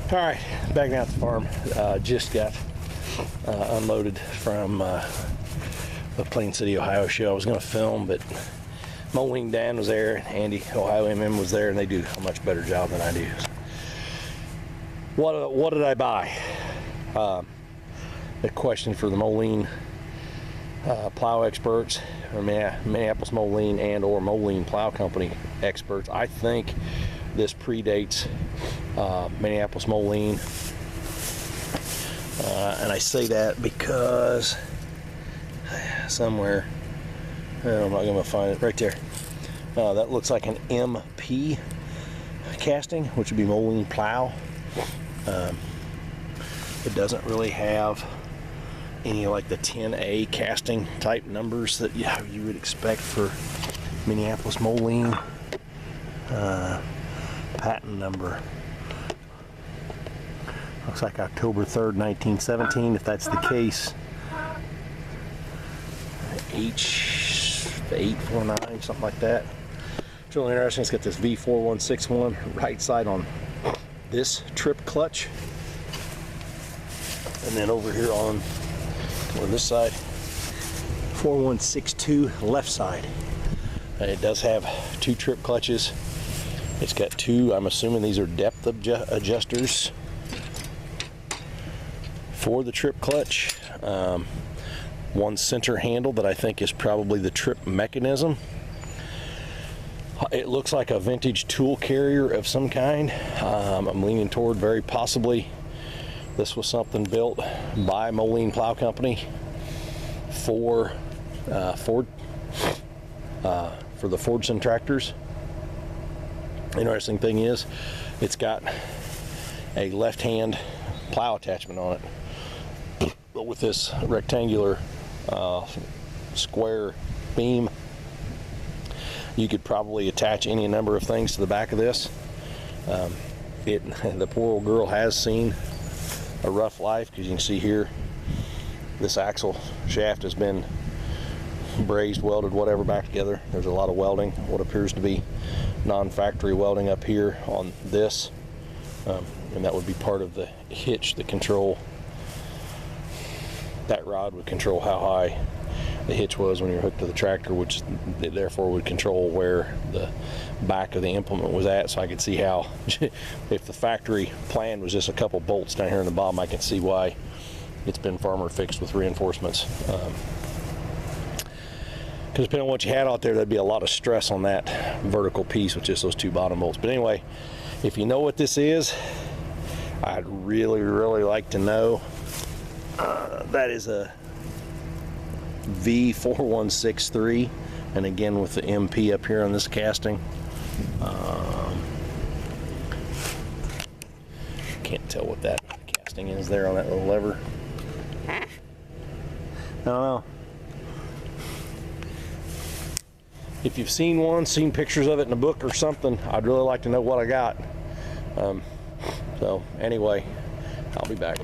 All right, back down at the farm. Just got unloaded from the Plain City, Ohio show. I was going to film, but Mowing Dan was there, Andy, Ohio MM, was there, and they do a much better job than I do. What did I buy? The question for the Moline plow experts, or Minneapolis Moline and or Moline Plow Company experts. I think this predates Minneapolis Moline, and I say that because somewhere, I'm not going to find it, right there, that looks like an MP casting, which would be Moline Plow. It doesn't really have any like the 10A casting type numbers that you would expect for Minneapolis Moline. Patent number looks like October 3rd, 1917. If that's the case, H849, something like that. It's really interesting. It's got this V4161 right side on this trip clutch, and then over here on this side, 4162 left side. It does have two trip clutches. It's got two, I'm assuming these are depth adjusters for the trip clutch. One center handle that I think is probably the trip mechanism. It looks like a vintage tool carrier of some kind. I'm leaning toward very possibly this was something built by Moline Plow Company for the Fordson tractors. Interesting thing is, it's got a left-hand plow attachment on it, but with this rectangular square beam, you could probably attach any number of things to the back of this. The poor old girl has seen a rough life, because you can see here this axle shaft has been brazed, welded, whatever, back together. There's a lot of welding, what appears to be non-factory welding up here on this, and that would be part of the hitch. The control, that rod would control how high the hitch was when you're hooked to the tractor, which therefore would control where the back of the implement was at. So I could see how, if the factory plan was just a couple bolts down here in the bottom, I can see why it's been farmer fixed with reinforcements. Because depending on what you had out there, there'd be a lot of stress on that vertical piece with just those two bottom bolts. But anyway, if you know what this is, I'd really like to know. That is a V4163, and again with the MP up here on this casting. Can't tell what that casting is there on that little lever. I don't know. If you've seen one, seen pictures of it in a book or something, I'd really like to know what I got. So anyway, I'll be back.